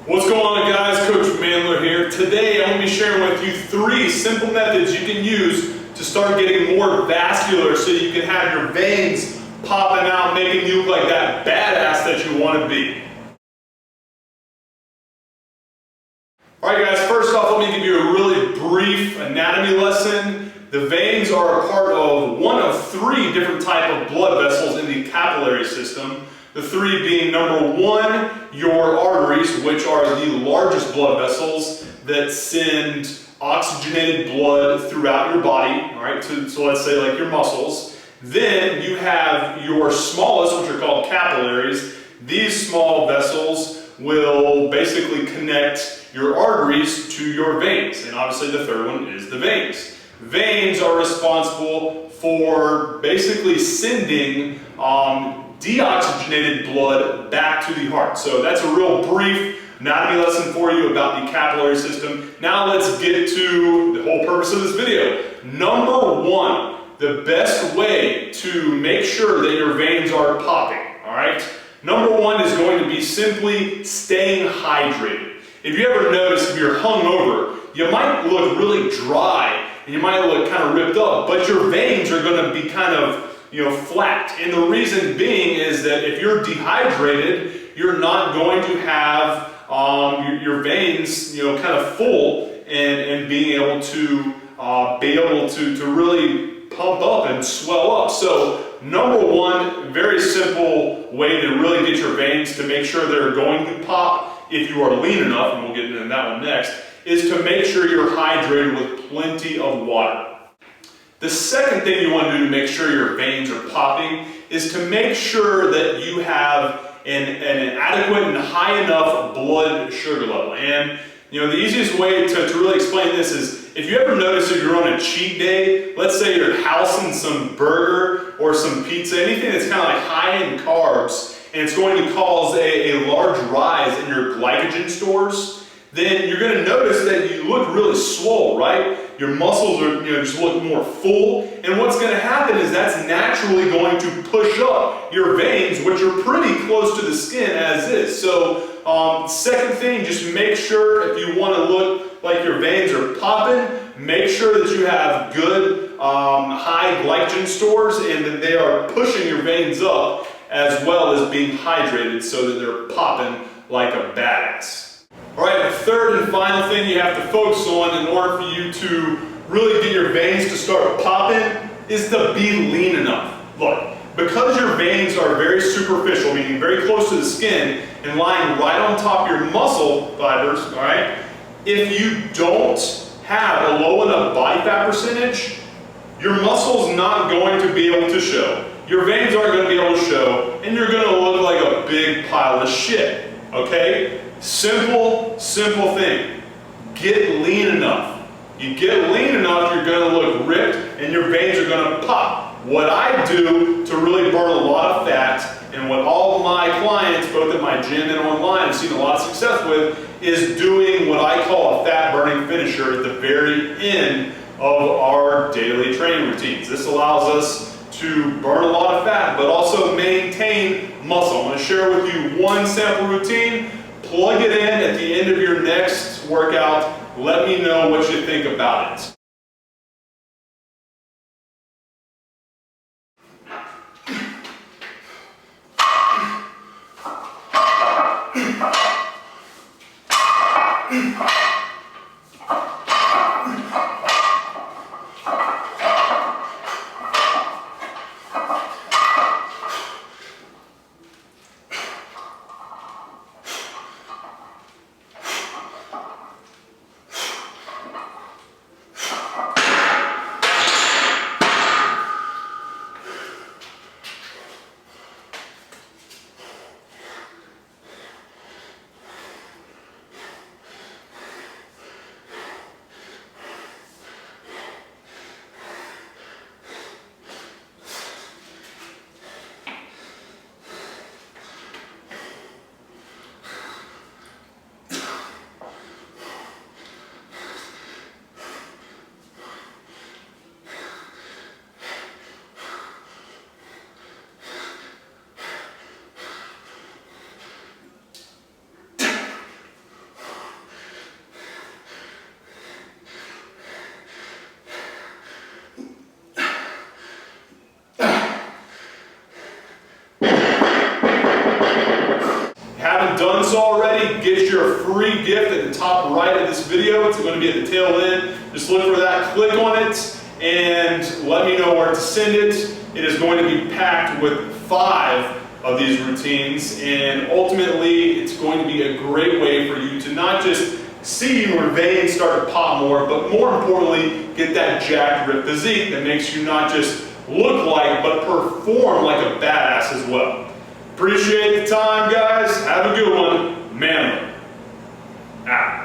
What's going on, guys? Coach Chandler here. Today I'm going to be sharing with you 3 simple methods you can use to start getting more vascular so you can have your veins popping out, making you look like that badass that you want to be. Alright guys, first off let me give you a really brief anatomy lesson. The veins are a part of one of 3 different types of blood vessels in the capillary system. The 3 being number 1, your arteries, which are the largest blood vessels that send oxygenated blood throughout your body, all right, so let's say like your muscles. Then you have your smallest, which are called capillaries. These small vessels will basically connect your arteries to your veins, and obviously the third one is the veins. Veins are responsible for basically sending deoxygenated blood back to the heart. So that's a real brief anatomy lesson for you about the capillary system. Now let's get to the whole purpose of this video. Number 1, the best way to make sure that your veins are popping, all right? Number 1 is going to be simply staying hydrated. If you ever notice, if you're hungover, you might look really dry and you might look kind of ripped up, but your veins are going to be kind of flat. And the reason being is that if you're dehydrated, you're not going to have your veins, kind of full and being able to really pump up and swell up. So number 1, very simple way to really get your veins to make sure they're going to pop if you are lean enough, and we'll get into that one next, is to make sure you're hydrated with plenty of water. The second thing you want to do to make sure your veins are popping is to make sure that you have an adequate and high enough blood sugar level. And the easiest way to really explain this is, if you ever notice if you're on a cheat day, let's say you're housing some burger or some pizza, anything that's kind of like high in carbs, and it's going to cause a large rise in your glycogen stores, then you're going to notice that you look really swole, right? Your muscles are just look more full, and what's going to happen is that's naturally going to push up your veins, which are pretty close to the skin as is. So second thing, just make sure, if you want to look like your veins are popping, make sure that you have good high glycogen stores and that they are pushing your veins up, as well as being hydrated so that they're popping like a badass. Alright, the third and final thing you have to focus on in order for you to really get your veins to start popping is to be lean enough. Look, because your veins are very superficial, meaning very close to the skin and lying right on top of your muscle fibers, alright, if you don't have a low enough body fat percentage, your muscle's not going to be able to show. Your veins aren't going to be able to show, and you're going to look like a big pile of shit, okay? Simple thing. Get lean enough. You get lean enough, you're going to look ripped, and your veins are going to pop. What I do to really burn a lot of fat, and what all of my clients, both at my gym and online, have seen a lot of success with, is doing what I call a fat burning finisher at the very end of our daily training routines. This allows us to burn a lot of fat, but also maintain muscle. I'm going to share with you one sample routine. Plug it in at the end of your next workout. Let me know what you think about it. done so already, get your free gift at the top right of this video. It's going to be at the tail end. Just look for that, click on it, and let me know where to send it. It is going to be packed with 5 of these routines, and ultimately it's going to be a great way for you to not just see your veins start to pop more, but more importantly, get that jacked, ripped physique that makes you not just look like, but perform like a badass as well. Appreciate the time, guys. Have a good one. Manly out.